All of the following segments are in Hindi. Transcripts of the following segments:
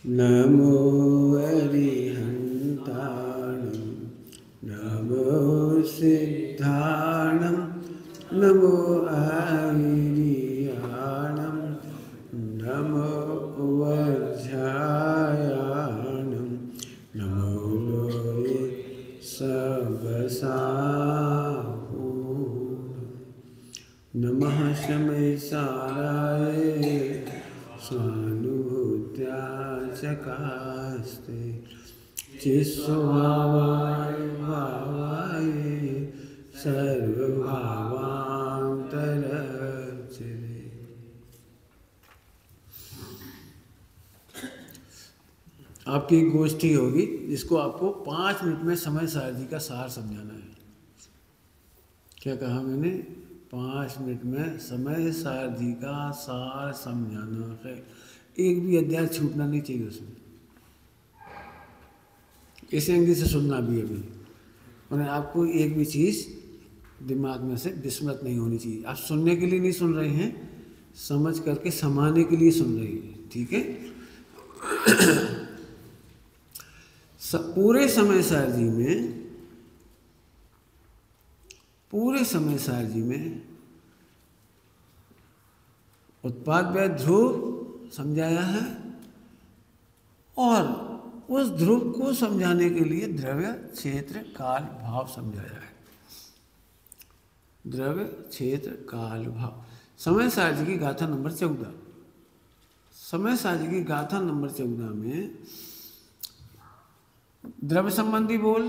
नमो अरिहन्ताणं नमो सिद्धाणं नमो आयर्याणं नमो वज्रायाणं नमो लोये सबसाहूणं नमः शमैसाराय स्वानुभूत्या चकास्ते चिस्वभावाय भावाय सर्वभावान्तरचरे। आपकी एक गोष्ठी होगी जिसको आपको 5 मिनट में समय सारथी का सार समझाना है। क्या कहा मैंने? 5 मिनट में समय सारथी का सार समझाना है। एक भी अध्याय छूटना नहीं चाहिए उसमें। इस एंगल से सुनना भी अभी, और आपको एक भी चीज़ दिमाग में से विस्मृत नहीं होनी चाहिए। आप सुनने के लिए नहीं सुन रहे हैं, समझ करके समाने के लिए सुन रहे हैं। ठीक है? पूरे समय सारथी में उत्पाद व्यय ध्रुव समझाया है, और उस ध्रुव को समझाने के लिए द्रव्य क्षेत्र काल भाव समझाया है। द्रव्य क्षेत्र काल भाव। समय सारथी की गाथा नंबर 14। समय सारथी की गाथा नंबर 14 में द्रव्य संबंधी बोल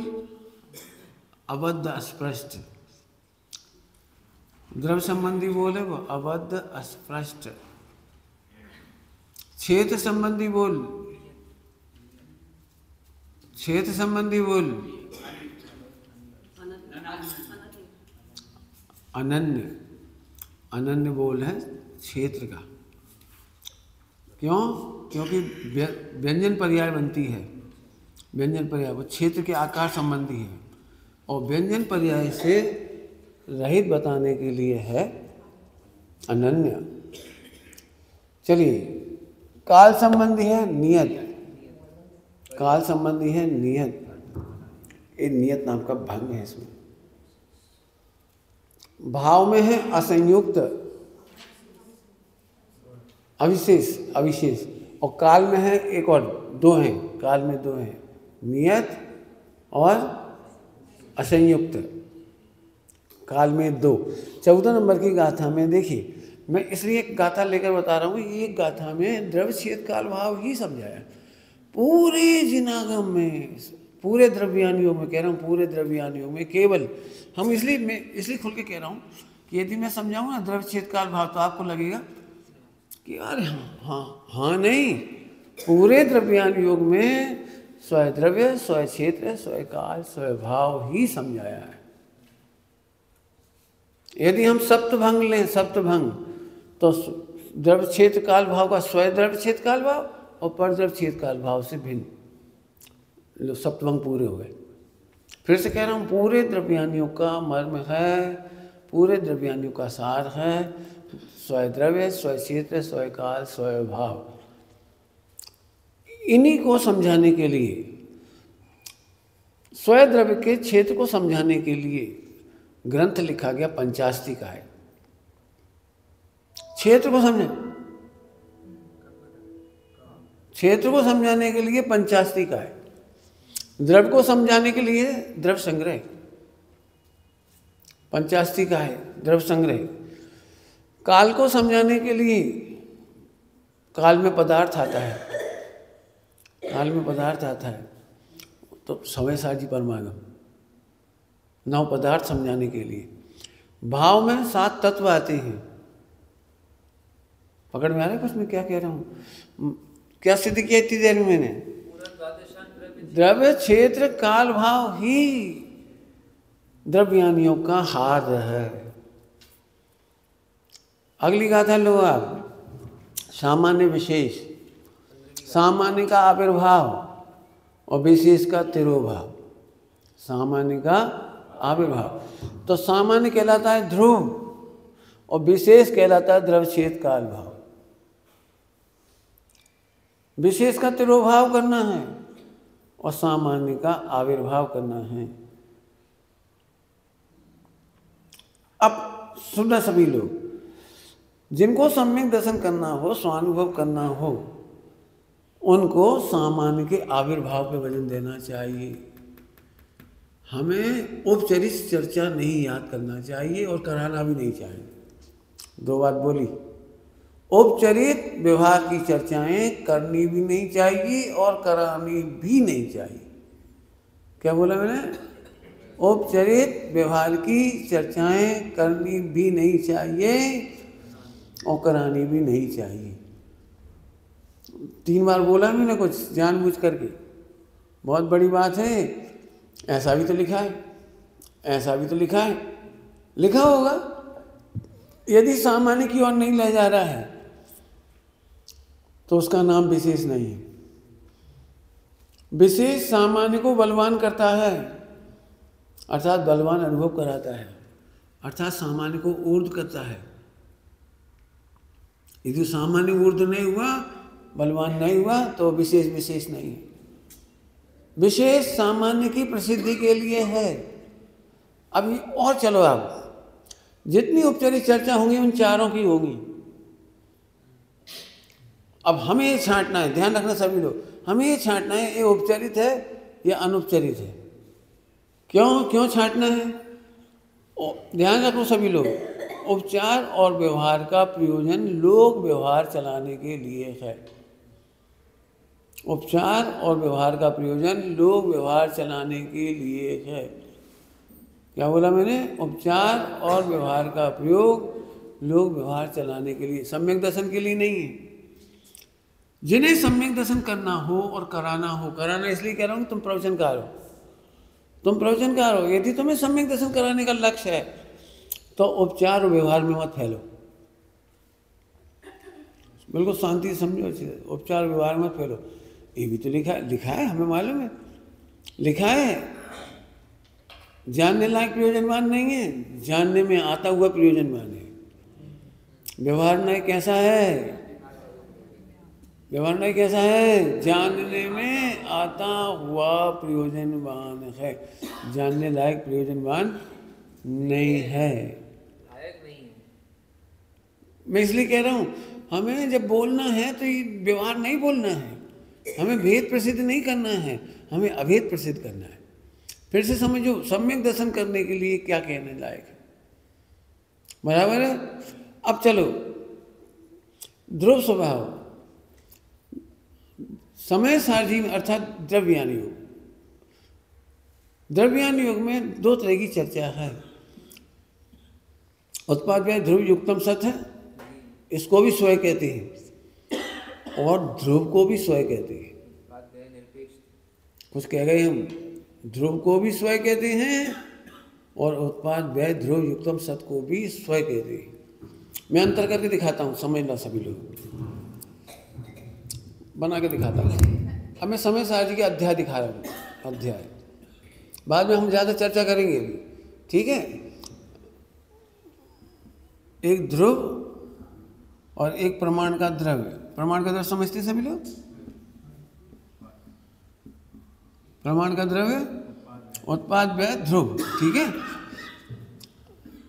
अबद्ध अस्पष्ट। द्रव्य संबंधी बोल है वो अबद्ध अस्पष्ट। क्षेत्र संबंधी बोल अनन्य बोल है क्षेत्र का। क्यों? क्योंकि व्यंजन पर्याय बनती है। व्यंजन पर्याय वो क्षेत्र के आकार संबंधी है, और व्यंजन पर्याय से रहित बताने के लिए है अनन्य। चलिए, काल संबंधी है नियत। काल संबंधी है नियत। ये नियत नाम का भंग है इसमें। भाव में है असंयुक्त अविशेष, और काल में है एक और, 2 हैं। काल में 2 हैं, नियत और असंयुक्त। काल में 2। 14 नंबर की गाथा में देखिए, मैं इसलिए एक गाथा लेकर बता रहा हूँ। ये गाथा में द्रव्य क्षेत्र काल भाव ही समझाया। पूरे जिनागम में, पूरे द्रव्यानियों में कह रहा हूँ, पूरे द्रव्यानियों में केवल हम इसलिए खुल के कह रहा हूँ कि यदि मैं समझाऊँ ना द्रव्य क्षेत्र काल भाव, तो आपको लगेगा कि अरे हाँ नहीं, पूरे द्रव्यान योग में स्वय द्रव्य, स्वय क्षेत्र, स्वय काल, स्वय भाव ही समझाया है। यदि हम सप्तभंग लें, सप्तभंग, तो द्रव्य क्षेत्र काल भाव का स्वय द्रव्य क्षेत्र काल भाव और पर द्रव्य क्षेत्र काल भाव से भिन्न, सप्तभंग पूरे हो गए। फिर से कह रहा हूँ, पूरे द्रव्यानियों का मर्म है, पूरे द्रव्यानियों का सार है स्वय द्रव्य, स्वय क्षेत्र, स्वय काल, स्वय भाव। इन्हीं को समझाने के लिए, स्वय द्रव्य के क्षेत्र को समझाने के लिए ग्रंथ लिखा गया पंचास्ति का है। क्षेत्र को समझाने के लिए पंचास्ति का है। द्रव्य को समझाने के लिए द्रव्य संग्रह, पंचास्ति का है द्रव्य संग्रह। काल को समझाने के लिए काल में पदार्थ आता है, काल में पदार्थ आता है, तो समय सारथी परमागम। 9 पदार्थ समझाने के लिए भाव में 7 तत्व आते हैं। पकड़ में आ रहा है कुछ मैं क्या कह रहा हूँ? क्या सिद्ध किया इतनी देर में मैंने? द्रव्य क्षेत्र काल भाव ही द्रव्यानियों का हार है। अगली गाथा लो आप, सामान्य विशेष। सामान्य का आविर्भाव और विशेष का तिरोभाव। सामान्य का आविर्भाव, तो सामान्य कहलाता है ध्रुव और विशेष कहलाता है द्रव्य क्षेत्र काल भाव। विशेष का तिरोभाव करना है और सामान्य का आविर्भाव करना है। अब सुनना सभी लोग, जिनको सम्यक दर्शन करना हो, स्वानुभव करना हो, उनको सामान्य के आविर्भाव पे वजन देना चाहिए। हमें औपचारिक चर्चा नहीं याद करना चाहिए और कराना भी नहीं चाहिए। दो बात बोली, औपचारिक व्यवहार की चर्चाएं करनी भी नहीं चाहिए और करानी भी नहीं चाहिए। क्या बोला मैंने? औपचारिक व्यवहार की चर्चाएं करनी भी नहीं चाहिए और करानी भी नहीं चाहिए। 3 बार बोला मैंने कुछ जानबूझ करके, बहुत बड़ी बात है। ऐसा भी तो लिखा है, ऐसा भी तो लिखा है, लिखा होगा। यदि सामान्य की ओर नहीं ले जा रहा है तो उसका नाम विशेष नहीं है। विशेष सामान्य को बलवान करता है, अर्थात बलवान अनुभव कराता है, अर्थात सामान्य को ऊर्ध्व करता है। यदि सामान्य ऊर्ध्व नहीं हुआ, बलवान नहीं हुआ, तो विशेष विशेष नहीं है। विशेष सामान्य की प्रसिद्धि के लिए है। अभी और चलो, आप जितनी औपचारिक चर्चा होंगी उन चारों की होगी। अब हमें ये छांटना है, ध्यान रखना सभी लोग, हमें ये छांटना है ये औपचारिक है या अनुपचारिक है। क्यों छांटना है? ध्यान रखो सभी लोग, उपचार और व्यवहार का प्रयोजन लोक व्यवहार चलाने के लिए है। उपचार और व्यवहार का प्रयोजन लोक व्यवहार चलाने के लिए है। क्या बोला मैंने? उपचार और व्यवहार का प्रयोग लोक व्यवहार चलाने के लिए, सम्यक दर्शन के लिए नहीं है। जिन्हें सम्यक दर्शन करना हो और कराना हो, कराना इसलिए कह रहा हूँ तुम प्रवचनकार हो, तुम प्रवचनकार हो, यदि तुम्हें सम्यक दर्शन कराने का लक्ष्य है तो उपचार और व्यवहार में मत फैलो। बिल्कुल शांति से समझो, उपचार और व्यवहार मत फैलो। ये भी तो लिखा है, हमें मालूम है, लिखा है। जानने लायक प्रयोजनवान नहीं है, जानने में आता हुआ प्रयोजनवान है। व्यवहार नहीं कैसा है? व्यवहार नहीं कैसा है? जानने में आता हुआ प्रयोजनवान है, जानने लायक प्रयोजनवान नहीं है। मैं इसलिए कह रहा हूं, हमें जब बोलना है तो ये व्यवहार नहीं बोलना है, हमें भेद प्रसिद्ध नहीं करना है, हमें अभेद प्रसिद्ध करना है। फिर से समझो, सम्यक दर्शन करने के लिए क्या कहने लायक है, बराबर है। अब चलो, ध्रुव स्वभाव, समय सारथी अर्थात द्रव्यान योग। द्रव्यान योग में 2 तरह की चर्चा है। उत्पाद व्यय ध्रुव युक्तम सत है, इसको भी स्वयं कहते हैं, और ध्रुव को भी स्वयं कहते हैं। कुछ कह गए हम, ध्रुव को भी स्वयं कहते हैं और उत्पाद व्यय ध्रुव युक्तम सत को भी स्वयं कहते हैं। मैं अंतर करके दिखाता हूँ, समझना सभी लोग, बना के दिखाता हूँ। अब मैं समय सारथी के अध्याय दिखा रहा हूँ, अध्याय बाद में हम ज़्यादा चर्चा करेंगे अभी, ठीक है। एक ध्रुव और एक प्रमाण का द्रव्य। प्रमाण का द्रव्य समझते सभी लोग? प्रमाण का द्रव्य, उत्पाद व्यय ध्रुव, ठीक है।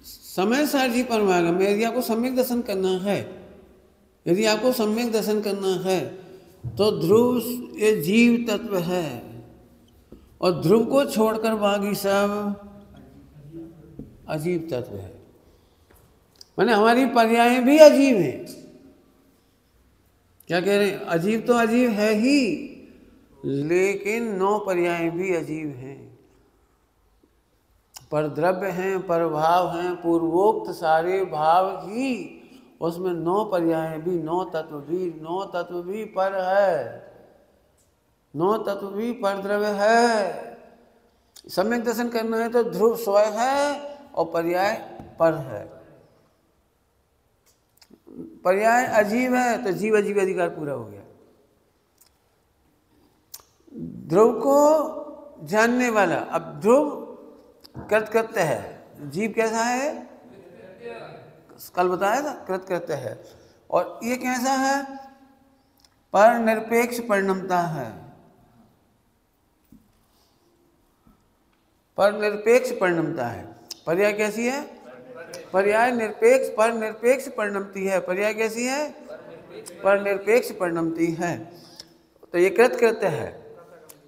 समय सारथी परमागम में यदि आपको सम्यक दर्शन करना है, यदि आपको सम्यक दर्शन करना है तो ध्रुव ये जीव तत्व है और ध्रुव को छोड़कर बाकी सब अजीब तत्व है। माने हमारी पर्याय भी अजीब हैं। क्या कह रहे हैं? अजीब तो अजीब है ही, लेकिन 9 पर्याय भी अजीब हैं। पर द्रव्य हैं, पर भाव हैं, पूर्वोक्त सारे भाव ही, उसमें 9 पर्याय भी, 9 तत्व भी पर है, 9 तत्व भी पर द्रव्य है। सम्यक दर्शन करना है तो ध्रुव स्वयं है और पर्याय पर है। पर्याय अजीब है तो जीव अजीब अधिकार पूरा हो गया। ध्रुव को जानने वाला, अब ध्रुव कृतकृत्य है, जीव कैसा है? कल बताया था, कृतकृत्य है। और ये कैसा है? पर निरपेक्ष परिणमता है। पर निरपेक्ष परिणमता है। पर्याय कैसी है? पर्याय निरपेक्ष, पर निरपेक्ष परिणमती है। पर्याय कैसी है? पर निरपेक्ष परिणमती है। तो ये कृत कृत्य है,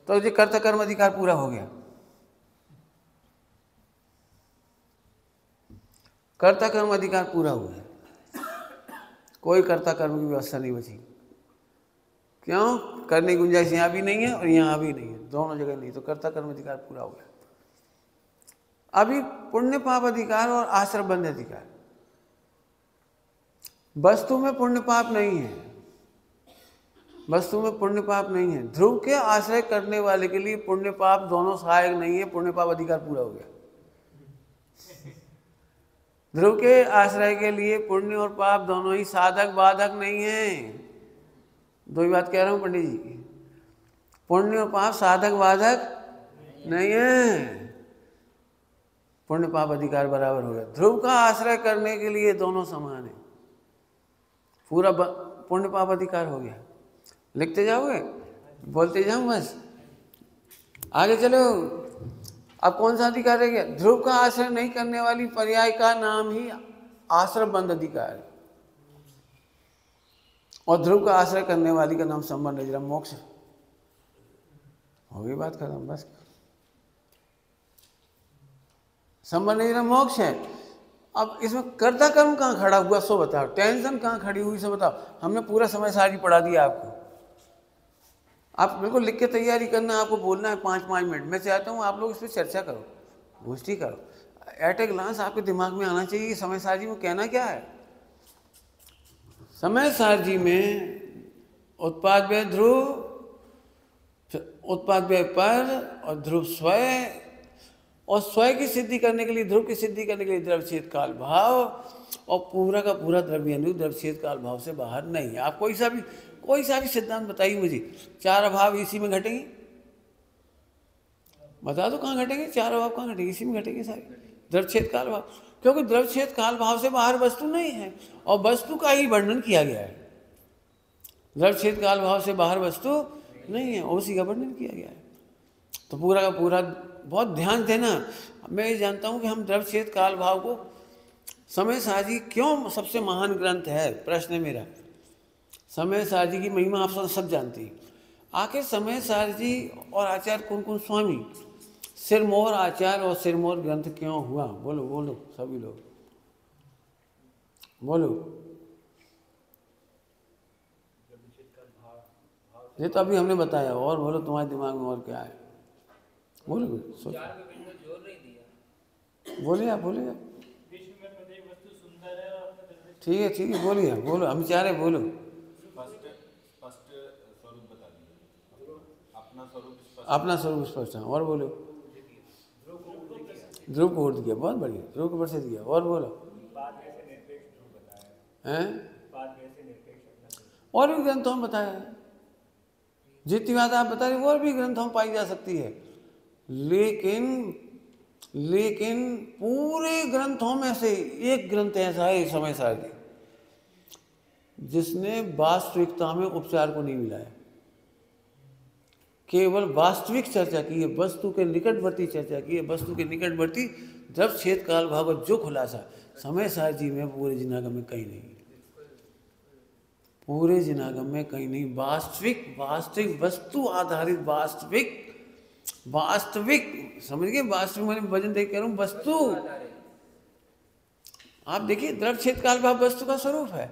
तो ये कर्ता कर्म अधिकार पूरा हो गया। कर्ता कर्म अधिकार पूरा हुआ है, कोई कर्ता कर्म की व्यवस्था नहीं बची। क्यों? करने की गुंजाइश यहाँ भी नहीं है और यहाँ भी नहीं है, दोनों जगह नहीं, तो कर्ता कर्म अधिकार पूरा हो गया। अभी पुण्य पाप अधिकार और आश्रम बंध अधिकार। वस्तु में पुण्य पाप नहीं है, वस्तु में पुण्य पाप नहीं है। ध्रुव के आश्रय करने वाले के लिए पुण्य पाप दोनों सहायक नहीं है, पुण्य पाप अधिकार पूरा हो गया। ध्रुव के आश्रय के लिए पुण्य और पाप दोनों ही साधक बाधक नहीं है। दो ही बात कह रहा हूं पंडित जी, पुण्य और पाप साधक बाधक नहीं है, पुण्य पाप अधिकार बराबर हो गया। ध्रुव का आश्रय करने के लिए दोनों समान है, पूरा पुण्य पाप अधिकार हो गया। लिखते जाओगे, बोलते जाऊं बस, आगे चलो। अब कौन सा अधिकार रह गया? ध्रुव का आश्रय नहीं करने वाली पर्याय का नाम ही आश्रम बंध अधिकार है, और ध्रुव का आश्रय करने वाली का नाम संबंध निजरम मोक्ष। हो गई बात खत्म, बस। संबंध निजरम मोक्ष है। अब इसमें कर्ता कर्म कहाँ खड़ा हुआ सो बताओ, टेंशन कहाँ खड़ी हुई सो बताओ। हमने पूरा समय सारी पढ़ा दिया आपको, आप बिल्कुल लिख के तैयारी करना, आपको बोलना है 5-5 मिनट। मैं चाहता हूँ आप लोग इस पर चर्चा करो, गोष्ठी करो। एट ए ग्लांस आपके दिमाग में आना चाहिए समय सारजी में कहना क्या है। समय सारजी में उत्पाद व्यय ध्रुव, उत्पाद व्यय पर और ध्रुव स्वयं, और स्वयं की सिद्धि करने के लिए, ध्रुव की सिद्धि करने के लिए द्रव्यच्छेद काल भाव, और पूरा का पूरा द्रव्यानु द्रव्यच्छेद काल भाव से बाहर नहीं है। आप कोई सा भी सिद्धांत बताइए मुझे, चार अभाव इसी में घटेंगे, बता दो कहाँ घटेंगे? चार अभाव कहाँ घटेंगे? इसी में घटेंगे सारे, द्रव्यच्छेद काल भाव। क्योंकि द्रव्यच्छेद काल भाव से बाहर वस्तु नहीं है, और वस्तु का ही वर्णन किया गया है। द्रव्यच्छेद काल भाव से बाहर वस्तु नहीं है, उसी का वर्णन किया गया है। तो पूरा का पूरा बहुत ध्यान देना। मैं ये जानता हूँ कि हम द्रव्यच्छेद काल भाव को, समय सारजी क्यों सबसे महान ग्रंथ है, प्रश्न है मेरा। समय सारजी की महिमा आप सब जानती हैं। आखिर समय सारजी और आचार्य कुन स्वामी सिरमौर आचार्य और सिरमौर ग्रंथ क्यों हुआ? बोलो बोलो सभी लोग बोलो। ये तो अभी हमने बताया, और बोलो तुम्हारे दिमाग में और क्या है? बोलो सोचो, बोलिए आप, बोलिए। ठीक है बोलिए, बोलो, हम चाह रहे बोलो। अपना स्वरूप स्पष्ट है, और बोलो। ध्रुव को उठ गया, बहुत बढ़िया, ध्रुव को प्रसिद्ध किया, और बोलो। हैं? और भी ग्रंथों में बताया है, जितनी बात आप बता रहे और भी ग्रंथों में पाई जा सकती है। लेकिन पूरे ग्रंथों में से एक ग्रंथ ऐसा है समय सारजी, जिसने वास्तविकता में उपचार को नहीं मिलाया, केवल वास्तविक चर्चा की है, वस्तु के निकटवर्ती चर्चा की है, वस्तु के निकटवर्ती द्रव्यच्छेद काल भाव जो खुलासा समय सारजी में पूरे जिनागम में कहीं नहीं, पूरे जिनागम में कहीं नहीं। वास्तविक वस्तु आधारित वास्तविक समझ गए? वास्तविक मैंने वजन देख कह रहा हूँ, वस्तु। आप देखिए द्रव्यच्छेद काल भाव वस्तु का स्वरूप है,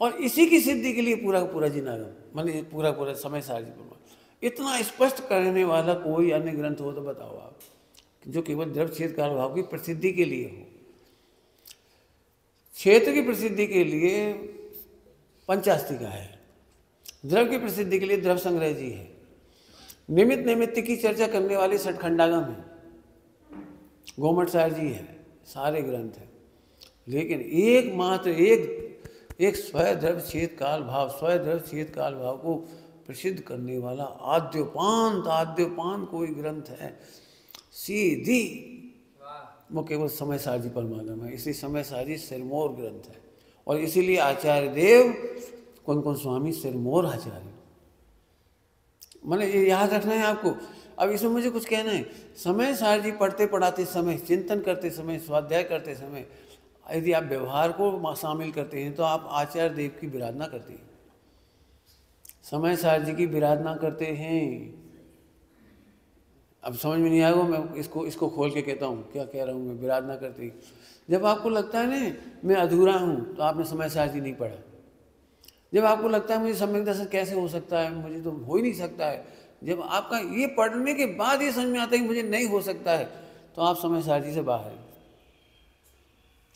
और इसी की सिद्धि के लिए पूरा का पूरा जिनागम माने पूरा समय सारजी पर इतना स्पष्ट करने वाला कोई अन्य ग्रंथ हो तो बताओ आप, जो केवल द्रव्यच्छेद काल भाव की प्रसिद्धि के लिए हो। क्षेत्र की प्रसिद्धि के लिए पंचास्तिका है, द्रव्य की प्रसिद्धि के लिए द्रव्य संग्रह जी है, निमित्त की चर्चा करने वाले सठखंडागम है, गोमट सार जी है, सारे ग्रंथ हैं। लेकिन एकमात्र एक स्वयं द्रव्यच्छेद काल भाव को प्रसिद्ध करने वाला आद्योपांत कोई ग्रंथ है सीधी, वो केवल समय सारजी परमागम है। इसलिए समय सारजी सिरमौर ग्रंथ है, और इसीलिए आचार्य देव कौन स्वामी सिरमौर आचार्य, मैंने ये याद रखना है आपको। अब इसमें मुझे कुछ कहना है, समय सार जी पढ़ते पढ़ाते समय, चिंतन करते समय, स्वाध्याय करते समय यदि आप व्यवहार को शामिल करते हैं तो आप आचार्य देव की विराधना करते हैं, समय सार जी की विराधना करते हैं। अब समझ में नहीं आएगा, मैं इसको खोल के कहता हूँ क्या कह रहा हूँ मैं। विराधना करते ही जब आपको लगता है ना मैं अधूरा हूँ तो आपने समय सार जी नहीं पढ़ा। जब आपको लगता है मुझे सम्यक दर्शन कैसे हो सकता है, मुझे तो हो ही नहीं सकता है, जब आपका ये पढ़ने के बाद ये समझ में आता है कि मुझे नहीं हो सकता है, तो आप समय सार जी से बाहर हैं।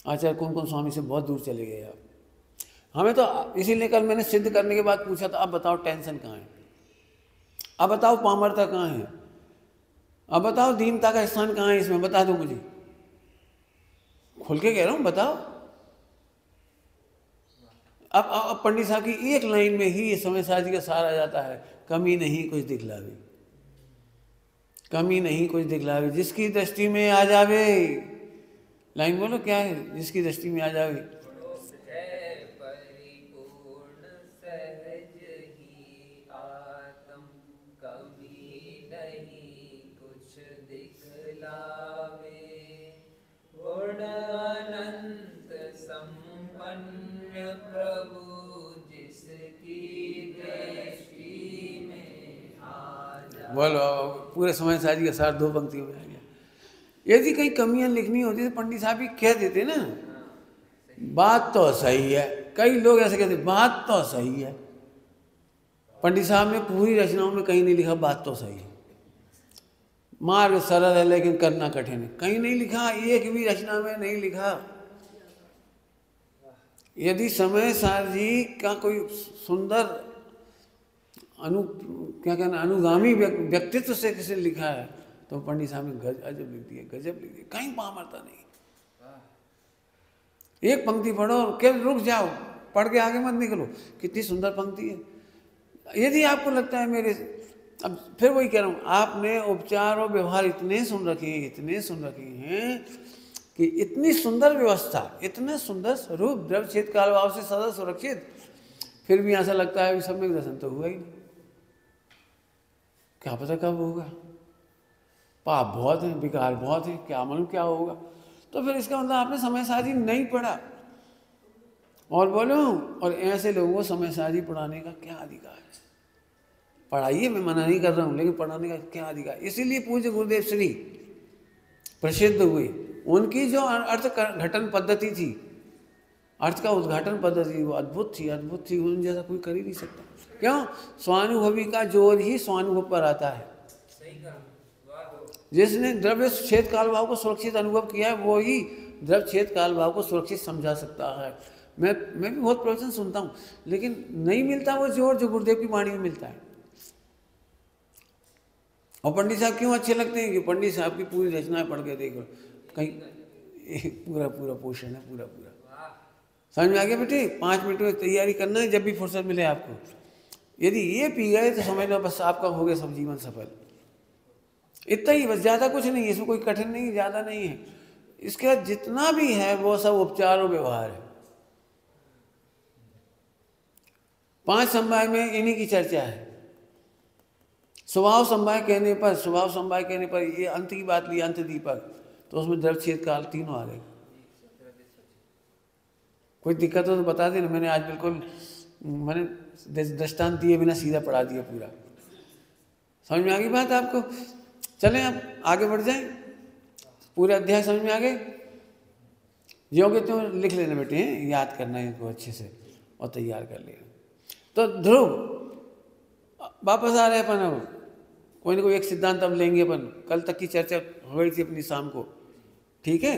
आचार्य कौन कौन स्वामी से बहुत दूर चले गए आप। हमें तो इसीलिए कल मैंने सिद्ध करने के बाद पूछा था, अब बताओ टेंशन कहाँ है, अब बताओ पामरता कहाँ है, अब बताओ दीनता का स्थान कहाँ है, इसमें बता दो मुझे, खुल के कह रहा हूँ बताओ। अब पंडित साहब की एक लाइन में ही ये समय सार जी का सार आ जाता है, कमी नहीं कुछ दिखलावे, कमी नहीं कुछ दिखलावे, जिसकी दृष्टि में आ जावे। लाइन बोलो क्या है, जिसकी दृष्टि में आ जावे। प्रभु जिसकी दृष्टि में आ जाए। बोलो पूरे समय सार जी का सार दो पंक्तियों में आ गया। यदि कहीं कमियां लिखनी होती तो पंडित साहब भी कह देते ना, बात तो सही है। कई लोग ऐसे कहते बात तो सही है, पंडित साहब ने पूरी रचनाओं में कहीं नहीं लिखा बात तो सही है, मार्ग सरल है लेकिन करना कठिन है, कहीं नहीं लिखा, एक भी रचना में नहीं लिखा। यदि समय सार जी का कोई सुंदर क्या कहना अनुगामी व्यक्तित्व से किसी ने लिखा है तो पंडित साहब ने गजब लिख दिया, गजब लिख दिया, कहीं पामरता नहीं। एक पंक्ति पढ़ो क्या रुक जाओ, पढ़ के आगे मत निकलो, कितनी सुंदर पंक्ति है। यदि आपको लगता है मेरे, अब फिर वही कह रहा हूँ, आपने उपचार और व्यवहार इतने सुन रखे हैं, इतने सुन रखे हैं कि इतनी सुंदर व्यवस्था, इतने सुंदर स्वरूप, द्रव्य छेद काल भाव से सदा सुरक्षित, फिर भी ऐसा लगता है सम्यक दर्शन तो हुआ ही नहीं, क्या पता कब होगा, पाप बहुत है, विकार बहुत है, क्या मालूम क्या होगा। तो फिर इसका मतलब आपने समय सार जी नहीं पढ़ा। और बोलो, और ऐसे लोगों को समय सार जी पढ़ाने का क्या अधिकार है। पढ़ाइए, मैं मना नहीं कर रहा हूँ, लेकिन पढ़ाने का क्या अधिकार। इसीलिए पूज्य गुरुदेव श्री प्रसिद्ध हुए, उनकी जो अर्थ घटन पद्धति थी, अर्थ का उद्घाटन पद्धति, वो अद्भुत थी, अद्भुत थी, उन जैसा कोई कर ही नहीं सकता। क्यों? स्वानुभवी का जोर ही स्वानुभव पर आता है। जिसने द्रव्य छेद काल भाव को सुरक्षित अनुभव किया है वो ही द्रव्य छेद काल भाव को सुरक्षित समझा सकता है। मैं भी बहुत प्रवचन सुनता हूँ, लेकिन नहीं मिलता वो जोर जो गुरुदेव की वाणी में मिलता है। और पंडित साहब क्यों अच्छे लगते हैं कि पंडित साहब की पूरी रचनाएं पढ़ के देखो, कहीं पूरा पूरा पोषण है, पूरा पूरा। समझ में आ गया बेटे? 5 मिनट में तैयारी करना है, जब भी फुर्सत मिले आपको। यदि ये पी गए तो समझ लो बस आपका हो गया सब जीवन सफल। इतना ही बस, ज़्यादा कुछ नहीं है इसमें, कोई कठिन नहीं, ज़्यादा नहीं है। इसके बाद जितना भी है वो सब उपचार और व्यवहार है। 5 संवाय में इन्हीं की चर्चा है। स्वभाव संवाय कहने पर, स्वभाव संवाय कहने पर ये अंत की बात ली, अंत दीपक, तो उसमें द्रव्य छेद काल तीनों आ गए। कोई दिक्कत हो तो बता देना, मैंने आज बिल्कुल मैंने दृष्टांत दिए बिना सीधा पढ़ा दिया पूरा। समझ में आ गई बात आपको? चलें अब आगे बढ़ जाएं, पूरे अध्याय समझ में आ गए? जो कि तुम लिख लेना बेटे, हैं याद करना है इनको अच्छे से और तैयार कर लेना। तो ध्रुव वापस आ रहे अपन, अब कोई ना कोई एक सिद्धांत अब लेंगे अपन। कल तक की चर्चा हो गई थी अपनी शाम को, ठीक है?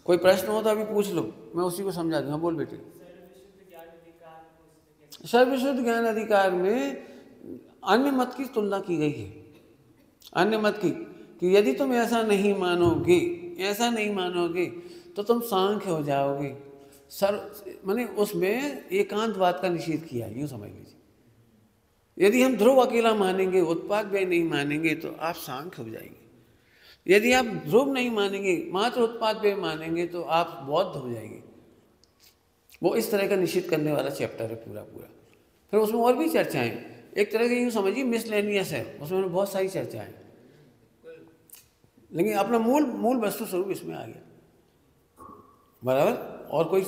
कोई प्रश्न हो तो अभी पूछ लो, मैं उसी को समझा दूंगा। बोल बेटे। सर्वशुद्ध ज्ञान अधिकार में अन्य मत की तुलना की गई है, अन्य मत की, कि यदि तुम ऐसा नहीं मानोगे, ऐसा नहीं मानोगे तो तुम सांख्य हो जाओगे। माने उसमें एकांतवाद का निषेध किया, यूँ समझ लीजिए। यदि हम ध्रुव अकेला मानेंगे, उत्पाद व्यय नहीं मानेंगे तो आप सांख्य हो जाएंगे। यदि आप ध्रुव नहीं मानेंगे, मात्र उत्पाद व्यय मानेंगे तो आप बौद्ध हो जाएंगे। वो इस तरह का निषेध करने वाला चैप्टर है पूरा पूरा। फिर उसमें और भी चर्चाएं, एक तरह की यूँ समझिए मिसलेनियस है, उसमें बहुत सारी चर्चा है, लेकिन अपना मूल मूल वस्तु स्वरूप इसमें आ गया, बराबर। और कोई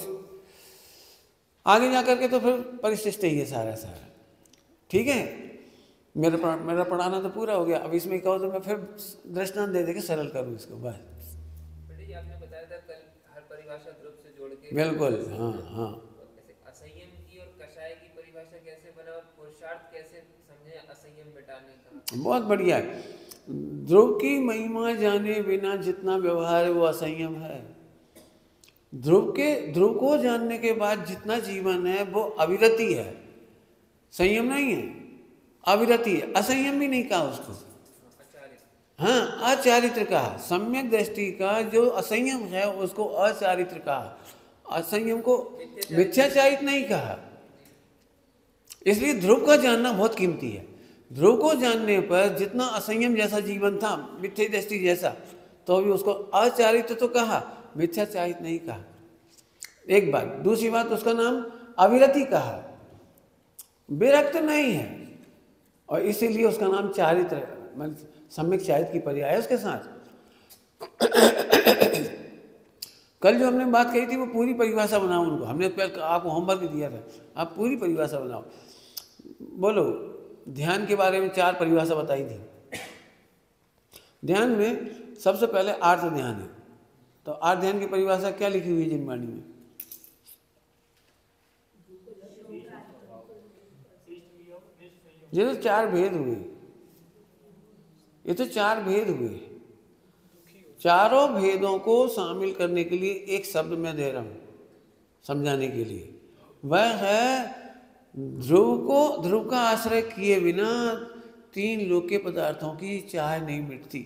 आगे जा करके तो फिर परिशिष्ट ही है सारा सारा, ठीक है। मेरा पढ़ाना तो पूरा हो गया, अब इसमें कहो तो मैं फिर दृष्टांत दे के सरल करूँ इसको, बस। बेटे जी आपने बताया था कल हर परिभाषा ध्रुव से जोड़ के, बिल्कुल, हाँ हाँ। ऐसे असंयम की और कषाय की परिभाषा कैसे बना और पुरुषार्थ कैसे समझे असंयम मिटाने का? बहुत बढ़िया है। ध्रुव की महिमा जाने बिना जितना व्यवहार है वो असंयम है। ध्रुव को जानने के बाद जितना जीवन है वो अविरति है, संयम नहीं है, अविरति है। असंयम भी नहीं कहा उसको, हाँ अचारित्र कहा। सम्यक दृष्टि का जो असंयम है उसको अचारित्र कहा, असंयम को मिथ्याचारित नहीं कहा। इसलिए ध्रुव का जानना बहुत कीमती है। ध्रुव को जानने पर जितना असंयम जैसा जीवन था, मिथ्या दृष्टि जैसा, तो भी उसको अचारित्र तो कहा, मिथ्याचारित नहीं कहा। एक बात। दूसरी बात, उसका नाम अविरति कहा, विरक्त नहीं है, और इसीलिए उसका नाम चारित्र, सम्यक चारित्र की पर्याय है उसके साथ। कल जो हमने बात कही थी वो पूरी परिभाषा बनाओ उनको, हमने आपको होमवर्क दिया था, आप पूरी परिभाषा बनाओ। बोलो, ध्यान के बारे में 4 परिभाषा बताई थी। ध्यान में सबसे पहले आर्त ध्यान है, तो आर्त ध्यान की परिभाषा क्या लिखी हुई है जिनवाणी में? ये तो 4 भेद हुए, ये तो 4 भेद हुए। चारों भेदों को शामिल करने के लिए एक शब्द मैं दे रहा हूं समझाने के लिए, वह है ध्रुव का आश्रय किए बिना 3 लोक के पदार्थों की चाह नहीं मिटती,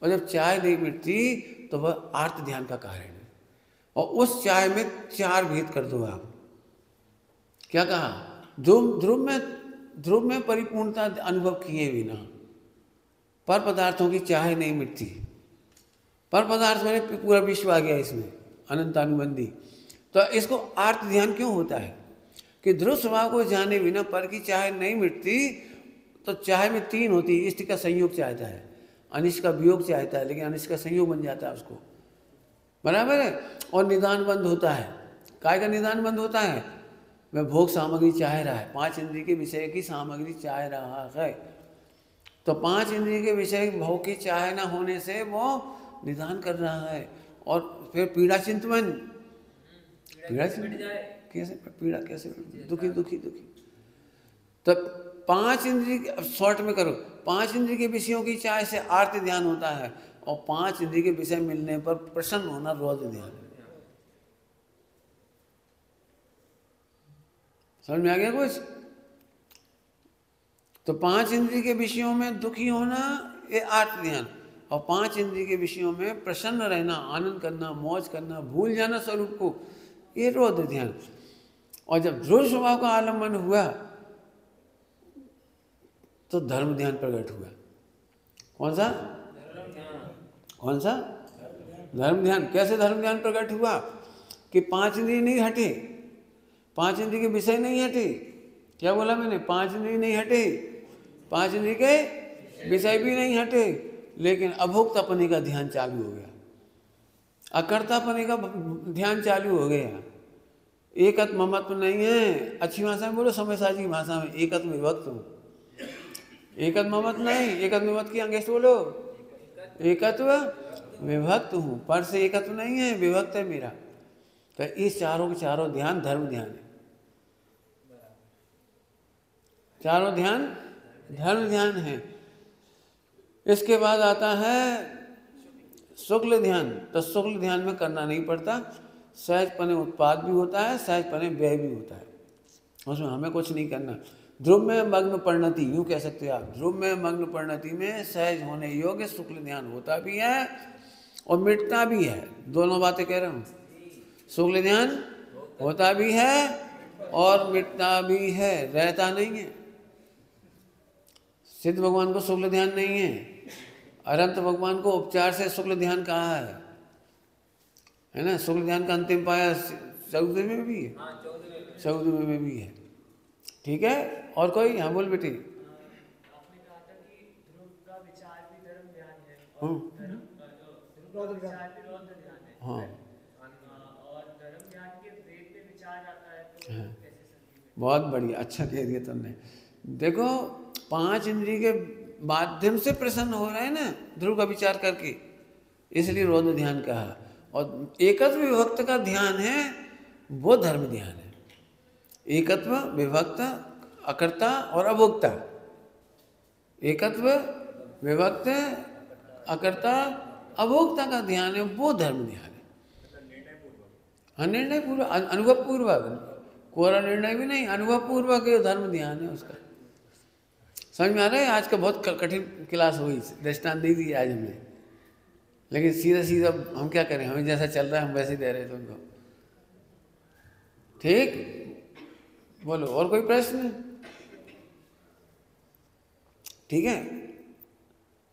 और जब चाह नहीं मिटती तो वह आर्त ध्यान का कारण है। और उस चाह में 4 भेद कर दो आप। क्या कहा? ध्रुव में परिपूर्णता अनुभव किए बिना पर पदार्थों की चाह नहीं मिटती। पर पदार्थ मैंने पूरा विश्व आ गया इसमें, अनंतानुबंधी। तो इसको आर्त ध्यान क्यों होता है कि ध्रुव स्वभाव को जाने बिना पर की चाह नहीं मिटती। तो चाह में 3 होती है, इष्ट का संयोग चाहता है, अनिष्ट का वियोग चाहता है, लेकिन अनिष्ट का संयोग बन जाता है उसको, बराबर है। और निदान बंद होता है। काय का निदान बंद होता है? वह भोग सामग्री चाह रहा है, 5 इंद्रिय के विषय की सामग्री चाह रहा है, तो 5 इंद्रिय के विषय भोग की चाह न होने से वो निदान कर रहा है। और फिर पीड़ा चिंतन, पीड़ा कैसे, पीड़ा कैसे, दुखी दुखी दुखी। तो 5 इंद्रिय, शॉर्ट में करो, 5 इंद्रिय के विषयों की चाह से आर्त ध्यान होता है, और 5 इंद्रिय के विषय मिलने पर प्रसन्न होना रौद्र ध्यान है। समझ में आ गया कुछ? तो 5 इंद्रिय के विषयों में दुखी होना ये आर्त ध्यान, और 5 इंद्रिय के विषयों में प्रसन्न रहना, आनंद करना, मौज करना, भूल जाना स्वरूप को, ये रौद्र ध्यान। और जब ध्रुव स्वभाव का आलम्बन हुआ तो धर्म ध्यान प्रकट हुआ। कौन सा? कौन सा? धर्म ध्यान। कैसे धर्म ध्यान प्रकट हुआ? कि 5 इंद्रिय नहीं हटे, 5 इंद्रिय के विषय नहीं हटे। क्या बोला मैंने? 5 इंद्रिय नहीं हटे, 5 इंद्रिय के विषय भी नहीं हटे, लेकिन अभोक्तापने का ध्यान चालू हो गया, अकर्तापने का ध्यान चालू हो गया। एकत्व ममत्व नहीं है, अच्छी भाषा में बोलो, समय साझी भाषा में, एकत्व विभक्त हूँ। एकत्व ममत्व नहीं, एकत्व विभक्त की अंग्रेज बोलो, एकत्व विभक्त हूँ, पर से एकत्व नहीं है, विभक्त है मेरा। तो इस चारों के चारों ध्यान धर्म ध्यान है, चारों ध्यान धर्म ध्यान है। इसके बाद आता है शुक्ल ध्यान। तो शुक्ल ध्यान में करना नहीं पड़ता, सहज पने उत्पाद भी होता है, सहज पने व्यय भी होता है, उसमें हमें कुछ नहीं करना। ध्रुव में मग्न परिणति, यूँ कह सकते हो आप, ध्रुव में मग्न परिणति में सहज होने योग्य शुक्ल ध्यान होता भी है और मिटता भी है। दोनों बातें कह रहा हूँ, शुक्ल ध्यान होता भी है और मिटता भी है, रहता नहीं है। सिद्ध भगवान को शुक्ल ध्यान नहीं है, अनंत भगवान को उपचार से शुक्ल ध्यान कहा है ना। शुक्ल ध्यान का अंतिम पाया 14वें में भी है, 14वें में भी है, ठीक है। और कोई? हाँ बोल बेटी। हाँ रौद्र ध्यान है। हाँ और धर्म ध्यान के वेद में विचार आता है तो हाँ। कैसे समझेंगे? बहुत बढ़िया, अच्छा कह दिया तुमने। देखो 5 इंद्रिय के माध्यम से प्रसन्न हो रहे हैं ना ध्रुव का विचार करके, इसलिए रौद्र ध्यान कहा। और एकत्व विभक्त का ध्यान है वो धर्म ध्यान है। एकत्व विभक्त अकर्ता और अभोक्ता, एकत्व विभक्त अकर्ता अभोक्ता का ध्यान है वो धर्म ध्यान है। हाँ निर्णय पूर्वक, अनुभव पूर्वक, कोरा निर्णय भी नहीं, अनुभव पूर्वक धर्म ध्यान है उसका। समझ में आ रहा है? आज का बहुत कठिन क्लास हुई, दृष्टांत दे दी आज हमने, लेकिन सीधा सीधा हम क्या करें, हमें जैसा चल रहा है हम वैसे दे रहे थे उनको। ठीक, बोलो और कोई प्रश्न? ठीक है,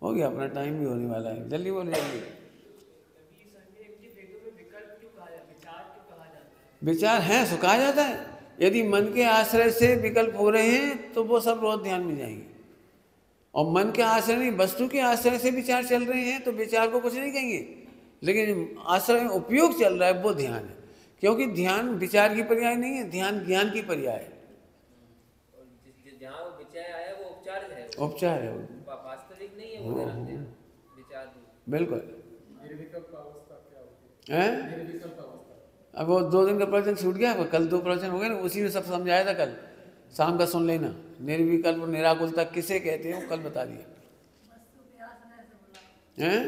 हो गया अपना, टाइम भी होने वाला है, जल्दी बोलो जल्दी। विचार हैं सो कहा जाता है। यदि मन के आश्रय से विकल्प हो रहे हैं तो वो सब रोज ध्यान में जाएंगे, और मन के आश्रय नहीं वस्तु के आश्रय से विचार चल रहे हैं तो विचार को कुछ नहीं कहेंगे, लेकिन आश्रय में उपयोग चल रहा है वो ध्यान है। क्योंकि ध्यान विचार की पर्याय नहीं है, ध्यान ज्ञान की पर्याय है। जहाँ वो विचार आया वो उपचार है, उपचार है वो, वास्तविक नहीं है वो धर्म ध्यान, विचार बिल्कुल। निर्विकल्प अवस्था क्या होती है? हैं? निर्विकल्प अवस्था। अब वो 2 दिन का प्रवचन छूट गया, कल 2 प्रवचन हो गए ना, उसी में सब समझाया था। कल शाम का सुन लेना, निर्विकल्प निराकुलता किसे कहते हैं वो कल बता दिया हैं।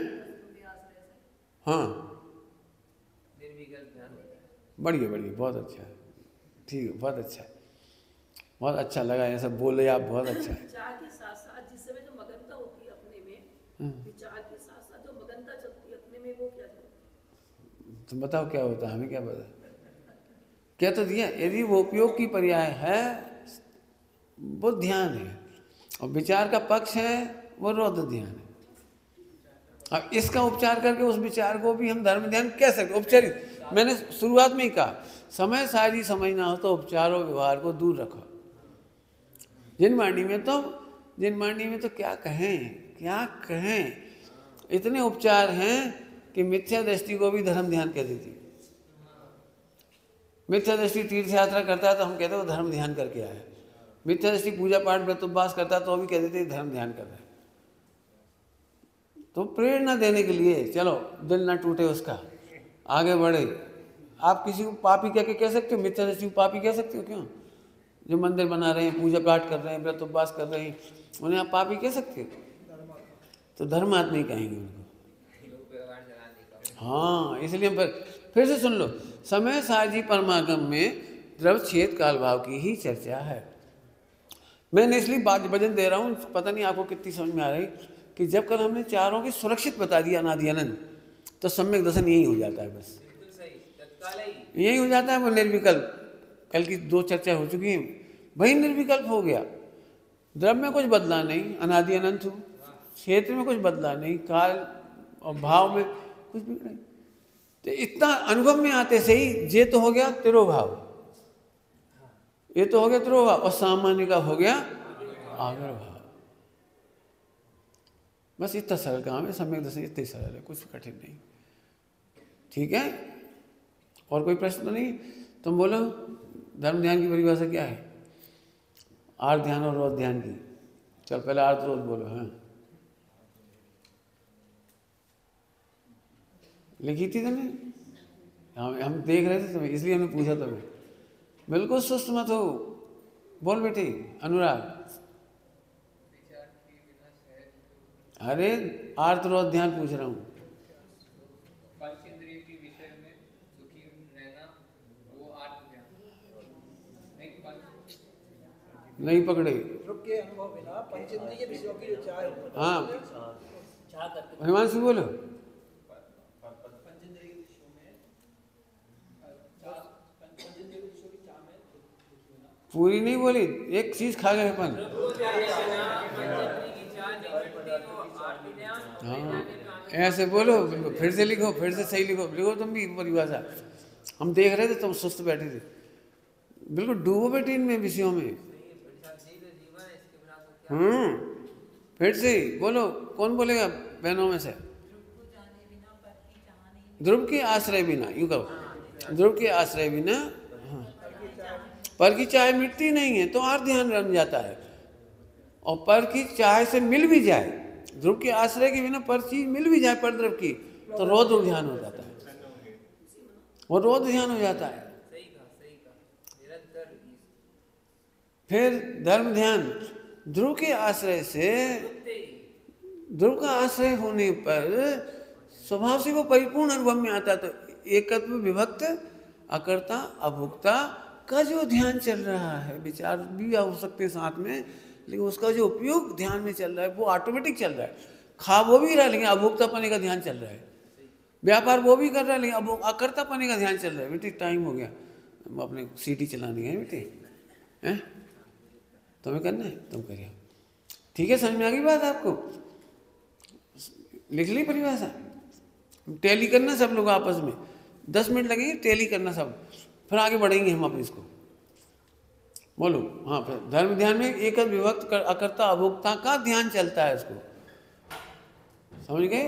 हाँ निर्विकल्प ध्यान। बढ़िया बढ़िया, बहुत अच्छा है, ठीक है, बहुत अच्छा है, बहुत अच्छा लगा ये सब बोले आप, बहुत अच्छा है। विचार के साथ साथ जिस समय जो मगनता होती है अपने में, विचार के साथ साथ जो मगनता चलती है अपने में, वो क्या चलती है? तुम बताओ क्या होता है, हमें क्या पता। क्या तो दिया, यदि वो उपयोग की पर्याय है वो ध्यान है, और विचार का पक्ष है वो रौद्र ध्यान है। अब इसका उपचार करके उस विचार को भी हम धर्म ध्यान कह सकते। उपचारित, मैंने शुरुआत में ही कहा, समय सारी समझना हो तो उपचार और व्यवहार को दूर रखो। जिन वाणी में तो क्या कहें, इतने उपचार हैं कि मिथ्या दृष्टि को भी धर्म ध्यान कह देती है। मिथ्या दृष्टि तीर्थ यात्रा करता है तो हम कहते हैं वो धर्म ध्यान करके आया। मिथ्या दृष्टि पूजा पाठ व्रत उपवास करता है तो भी कह देते हैं धर्म ध्यान कर रहा है। तो प्रेरणा देने के लिए, चलो दिल ना टूटे उसका, आगे बढ़े। आप किसी को पापी कह सकते हो, मिथ्या दृष्टि को पापी कह सकते हो? क्यों? जो मंदिर बना रहे हैं, पूजा पाठ कर रहे हैं, व्रत उपवास कर रहे हैं, उन्हें आप पापी कह सकते हो? तो धर्मात्मा कहेंगे उनको। हाँ, इसलिए हम फिर से सुन लो, समय सारजी परमागम में द्रव छेद काल भाव की ही चर्चा है। मैंने इसलिए बात वजन दे रहा हूँ, पता नहीं आपको कितनी समझ में आ रही, कि जब कल हमने चारों की सुरक्षित बता दिया अनादि अनंत, तो सम्यक दर्शन यही हो जाता है, बस यही हो जाता है। वो निर्विकल्प, कल की 2 चर्चा हो चुकी हैं, वही निर्विकल्प हो गया। द्रव में कुछ बदला नहीं, अनादि अनंत हूँ, क्षेत्र में कुछ बदला नहीं, काल और भाव में कुछ भी नहीं। तो इतना अनुभव में आते से ही ये तो हो गया तिरोभाव, ये तो हो गया तिरोभाव, और सामान्य का हो गया आविर्भाव। बस इतना सरल काम है, सम्यक दर्शन इतना सरल है, कुछ कठिन नहीं। ठीक है, और कोई प्रश्न तो नहीं? तुम बोलो धर्म ध्यान की परिभाषा क्या है? आर्त ध्यान और रोज ध्यान की। चल पहले आर्त रोज बोलो। हाँ लिखी थी तुमने? हम देख रहे थे तुम्हें, इसलिए हमने पूछा तुम्हें। बिल्कुल सुस्त मत हो, बोल बेटी। अनुराग, अरे आर्त रोज ध्यान पूछ रहा हूँ। नहीं पकड़े। हाँ हिमांशु बोलो। पूरी नहीं बोली, एक चीज खा गए अपन। हाँ ऐसे बोलो, फिर से लिखो, फिर से सही लिखो, लिखो तुम भी परिभाषा। हम देख रहे थे तुम सुस्त बैठे थे, बिल्कुल डूबो बेटे इन विषयों में। फिर से बोलो, कौन बोलेगा बहनों में से? ध्रुव के आश्रय बिना, यूँ कहो, ध्रुव के आश्रय बिना, हाँ, पर की चाय मिटती नहीं है तो और ध्यान रम जाता है, और पर की चाय से मिल भी जाए, ध्रुव के आश्रय के बिना पर चीज मिल भी जाए पर द्रव की, तो रौद्र ध्यान हो जाता है, वो रौद्र ध्यान हो जाता है। सही कहा, निरंतर। फिर धर्म ध्यान, ध्रुव के आश्रय से, ध्रुव का आश्रय होने पर स्वभाव से वो परिपूर्ण अनुभव में आता, तो एकत्व विभक्त अकर्ता अभोक्ता का जो ध्यान चल रहा है, विचार भी हो सकते हैं साथ में, लेकिन उसका जो उपयोग ध्यान में चल रहा है वो ऑटोमेटिक चल रहा है। खा वो भी रहा है लेकिन अभोक्ता पने का ध्यान चल रहा है, व्यापार वो भी कर रहा है लेकिन अब अकर्ता पने का ध्यान चल रहा है। बेटी टाइम हो गया, अपने सीटी चलानी है बेटी, हैं तुम्हें करना है तुम करिए, ठीक है, समझ में आ गई बात आपको? लिख ली परिभाषा, टैली करना सब लोग आपस में, 10 मिनट लगेंगे टैली करना सब, फिर आगे बढ़ेंगे हम अपने इसको। बोलो हाँ, फिर धर्म ध्यान में एक विभक्त अकर्ता अभोक्ता का ध्यान चलता है, इसको समझ गए?